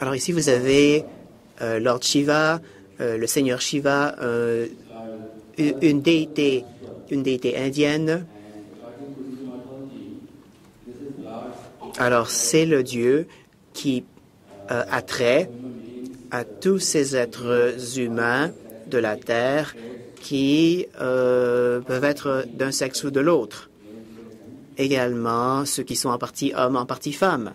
Alors ici, vous avez Lord Shiva, le Seigneur Shiva, une déité indienne. Alors, c'est le Dieu qui a trait à tous ces êtres humains de la Terre qui peuvent être d'un sexe ou de l'autre. Également, ceux qui sont en partie hommes, en partie femmes.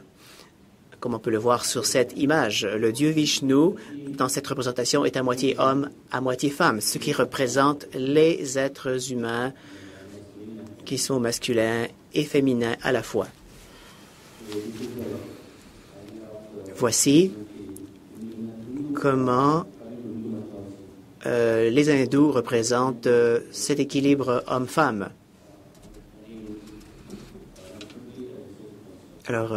Comme on peut le voir sur cette image, le Dieu Vishnu, dans cette représentation, est à moitié homme, à moitié femme, ce qui représente les êtres humains qui sont masculins et féminins à la fois. Voici comment les hindous représentent cet équilibre homme-femme. Alors,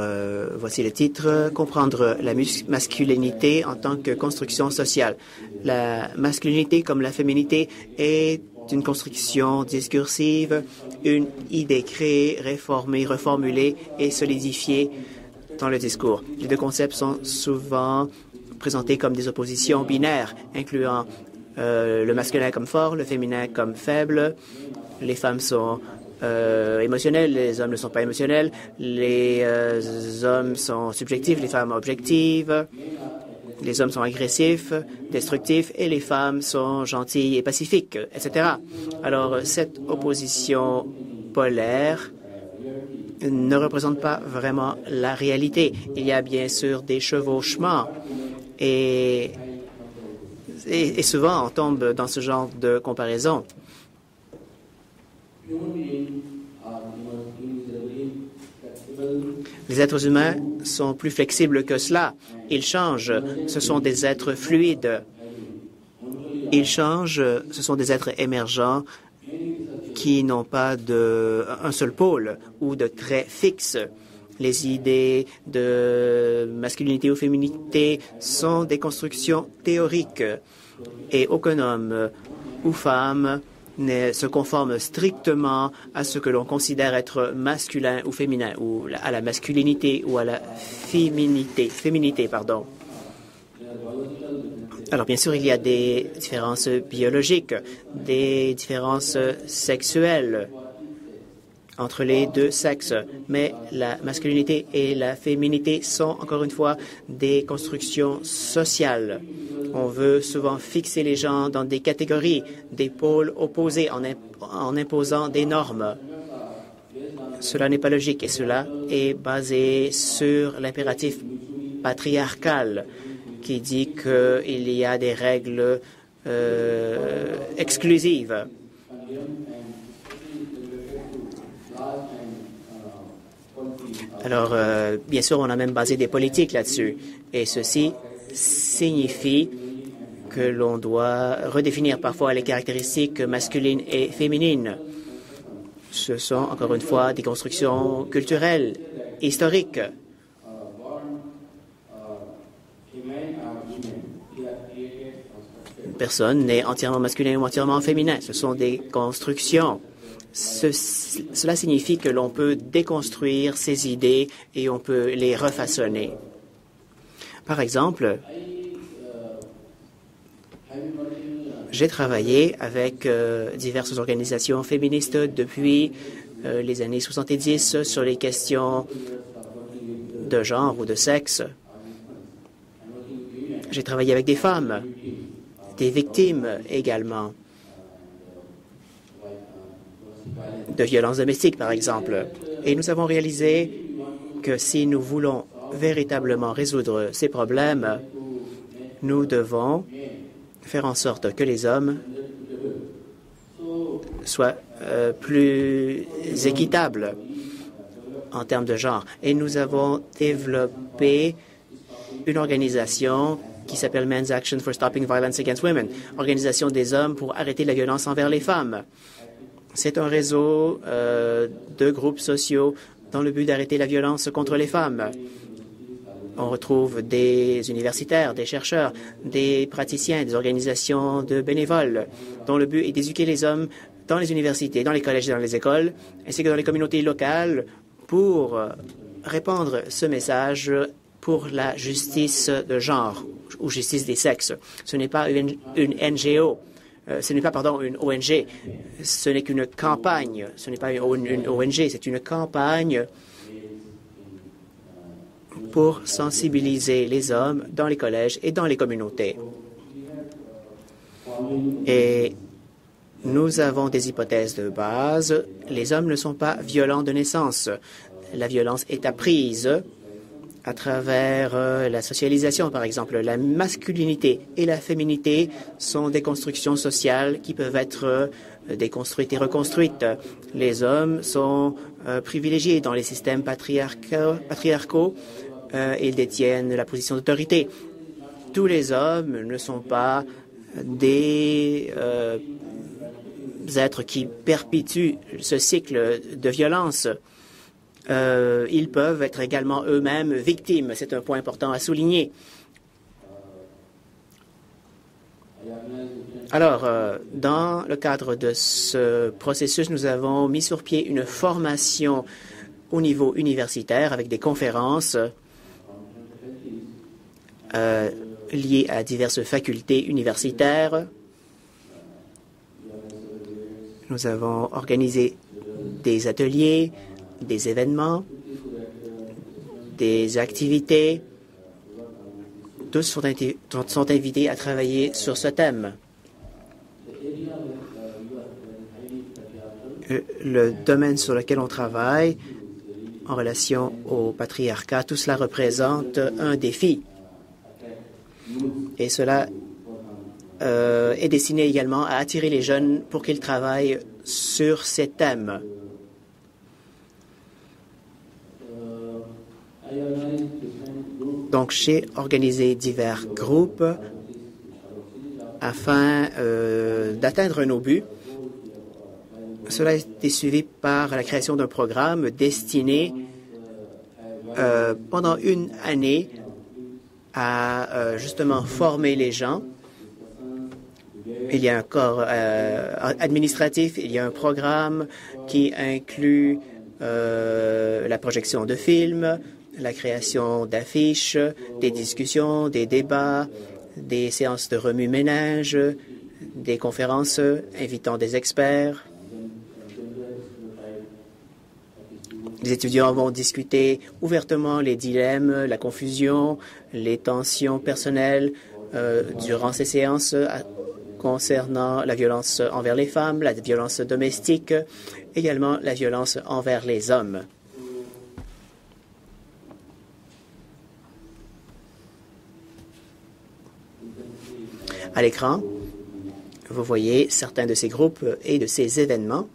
voici le titre, comprendre la masculinité en tant que construction sociale. La masculinité comme la féminité est une construction discursive, une idée créée, réformée, reformulée et solidifiée dans le discours. Les deux concepts sont souvent présentés comme des oppositions binaires, incluant le masculin comme fort, le féminin comme faible. Les femmes sont émotionnels, les hommes ne sont pas émotionnels, les hommes sont subjectifs, les femmes objectives, les hommes sont agressifs, destructifs et les femmes sont gentilles et pacifiques, etc. Alors, cette opposition polaire ne représente pas vraiment la réalité. Il y a bien sûr des chevauchements et souvent on tombe dans ce genre de comparaison. Les êtres humains sont plus flexibles que cela. Ils changent. Ce sont des êtres fluides. Ils changent. Ce sont des êtres émergents qui n'ont pas un seul pôle ou de traits fixes. Les idées de masculinité ou féminité sont des constructions théoriques et aucun homme ou femme ne se conforme strictement à ce que l'on considère être masculin ou féminin, ou à la masculinité ou à la féminité, pardon. Alors, bien sûr, il y a des différences biologiques, des différences sexuelles entre les deux sexes, mais la masculinité et la féminité sont, encore une fois, des constructions sociales. On veut souvent fixer les gens dans des catégories, des pôles opposés en imposant des normes. Cela n'est pas logique et cela est basé sur l'impératif patriarcal qui dit qu'il y a des règles exclusives. Alors, bien sûr, on a même basé des politiques là-dessus. Et ceci signifie que l'on doit redéfinir parfois les caractéristiques masculines et féminines. Ce sont, encore une fois, des constructions culturelles, historiques. Personne n'est entièrement masculin ou entièrement féminin. Ce sont des constructions. Cela signifie que l'on peut déconstruire ces idées et on peut les refaçonner. Par exemple, j'ai travaillé avec diverses organisations féministes depuis les années 70 sur les questions de genre ou de sexe. J'ai travaillé avec des femmes, des victimes également, de violences domestiques, par exemple. Et nous avons réalisé que si nous voulons véritablement résoudre ces problèmes, nous devons faire en sorte que les hommes soient plus équitables en termes de genre. Et nous avons développé une organisation qui s'appelle Men's Action for Stopping Violence Against Women, organisation des hommes pour arrêter la violence envers les femmes. C'est un réseau de groupes sociaux dans le but d'arrêter la violence contre les femmes. On retrouve des universitaires, des chercheurs, des praticiens, des organisations de bénévoles, dont le but est d'éduquer les hommes dans les universités, dans les collèges et dans les écoles, ainsi que dans les communautés locales, pour répandre ce message pour la justice de genre ou justice des sexes. Ce n'est pas une NGO. Ce n'est pas, pardon, une ONG. Ce n'est qu'une campagne. Ce n'est pas une ONG, c'est une campagne pour sensibiliser les hommes dans les collèges et dans les communautés. Et nous avons des hypothèses de base. Les hommes ne sont pas violents de naissance. La violence est apprise à travers la socialisation, par exemple. La masculinité et la féminité sont des constructions sociales qui peuvent être déconstruites et reconstruites. Les hommes sont privilégiés dans les systèmes patriarcaux. Ils détiennent la position d'autorité. Tous les hommes ne sont pas des êtres qui perpétuent ce cycle de violence. Ils peuvent être également eux-mêmes victimes. C'est un point important à souligner. Alors, dans le cadre de ce processus, nous avons mis sur pied une formation au niveau universitaire avec des conférences liées à diverses facultés universitaires. Nous avons organisé des ateliers, des événements, des activités. Tous sont invités à travailler sur ce thème. Le domaine sur lequel on travaille en relation au patriarcat, tout cela représente un défi. Et cela est destiné également à attirer les jeunes pour qu'ils travaillent sur ces thèmes. Donc, j'ai organisé divers groupes afin d'atteindre nos buts. Cela a été suivi par la création d'un programme destiné pendant une année à justement former les gens. Il y a un corps administratif, il y a un programme qui inclut la projection de films, la création d'affiches, des discussions, des débats, des séances de remue-ménage, des conférences invitant des experts. Les étudiants vont discuter ouvertement les dilemmes, la confusion, les tensions personnelles durant ces séances concernant la violence envers les femmes, la violence domestique, également la violence envers les hommes. À l'écran, vous voyez certains de ces groupes et de ces événements.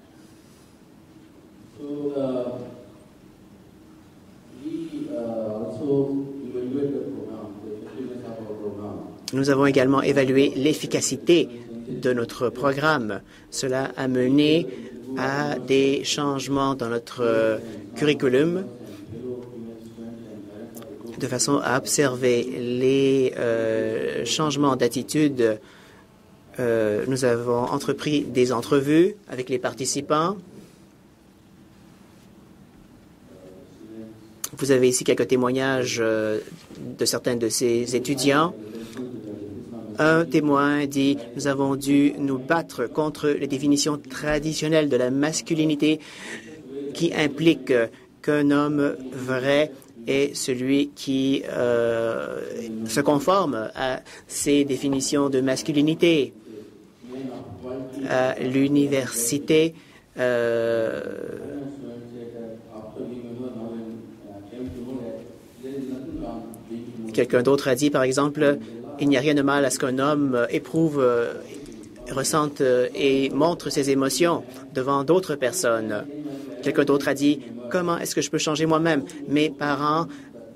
Nous avons également évalué l'efficacité de notre programme. Cela a mené à des changements dans notre curriculum de façon à observer les changements d'attitude. Nous avons entrepris des entrevues avec les participants. Vous avez ici quelques témoignages de certains de ces étudiants. Un témoin dit « Nous avons dû nous battre contre les définitions traditionnelles de la masculinité qui impliquent qu'un homme vrai est celui qui se conforme à ces définitions de masculinité. » À l'université, quelqu'un d'autre a dit, par exemple, il n'y a rien de mal à ce qu'un homme éprouve, ressente et montre ses émotions devant d'autres personnes. Quelqu'un d'autre a dit, comment est-ce que je peux changer moi-même? Mes parents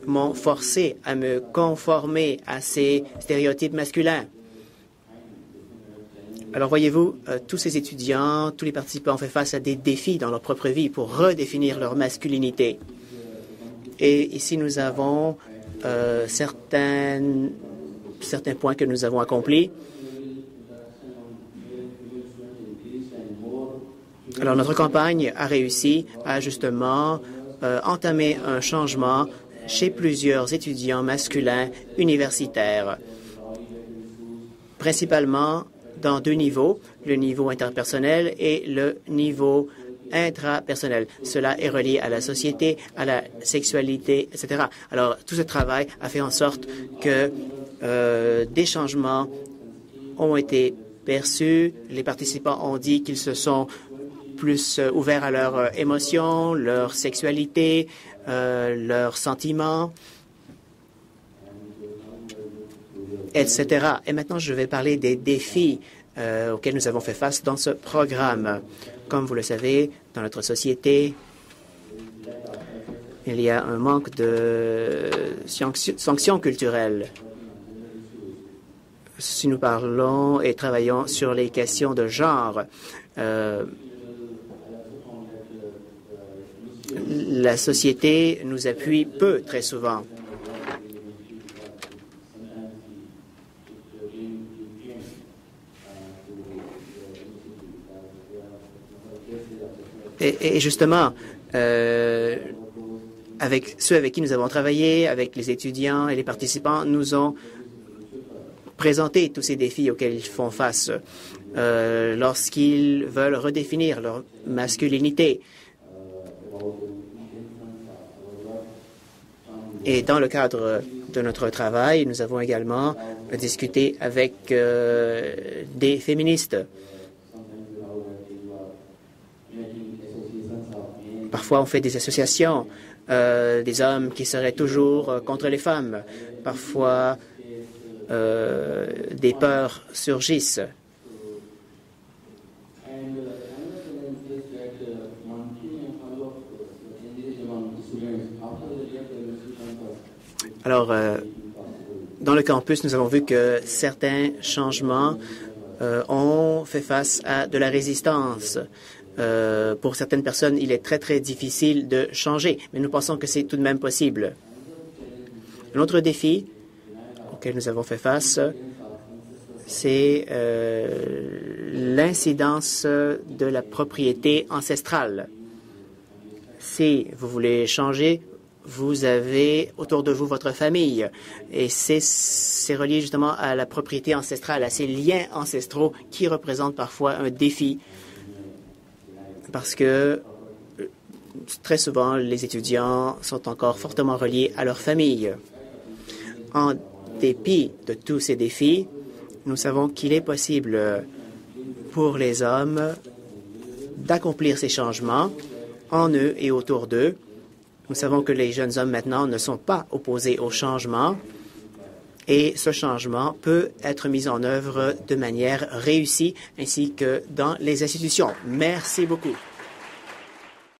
m'ont forcé à me conformer à ces stéréotypes masculins. Alors, voyez-vous, tous ces étudiants, tous les participants ont fait face à des défis dans leur propre vie pour redéfinir leur masculinité. Et ici, nous avons certains points que nous avons accomplis. Alors, notre campagne a réussi à justement entamer un changement chez plusieurs étudiants masculins universitaires, principalement dans deux niveaux, le niveau interpersonnel et le niveau intrapersonnel. Cela est relié à la société, à la sexualité, etc. Alors, tout ce travail a fait en sorte que des changements ont été perçus. Les participants ont dit qu'ils se sont plus ouverts à leurs émotions, leur sexualité, leurs sentiments, etc. Et maintenant, je vais parler des défis auxquels nous avons fait face dans ce programme. Comme vous le savez, dans notre société, il y a un manque de sanctions culturelles. Si nous parlons et travaillons sur les questions de genre, la société nous appuie peu, très souvent. Et justement, avec ceux avec qui nous avons travaillé, avec les étudiants et les participants, nous ont présenté tous ces défis auxquels ils font face lorsqu'ils veulent redéfinir leur masculinité. Et dans le cadre de notre travail, nous avons également discuté avec des féministes. Parfois, on fait des associations, des hommes qui seraient toujours contre les femmes. Parfois, des peurs surgissent. Alors, dans le campus, nous avons vu que certains changements ont fait face à de la résistance. Pour certaines personnes, il est très, très difficile de changer, mais nous pensons que c'est tout de même possible. Un autre défi auquel nous avons fait face, c'est l'incidence de la propriété ancestrale. Si vous voulez changer, vous avez autour de vous votre famille. Et c'est relié justement à la propriété ancestrale, à ces liens ancestraux qui représentent parfois un défi. Parce que très souvent, les étudiants sont encore fortement reliés à leur famille. En dépit de tous ces défis, nous savons qu'il est possible pour les hommes d'accomplir ces changements en eux et autour d'eux. Nous savons que les jeunes hommes maintenant ne sont pas opposés au changement et ce changement peut être mis en œuvre de manière réussie ainsi que dans les institutions. Merci beaucoup.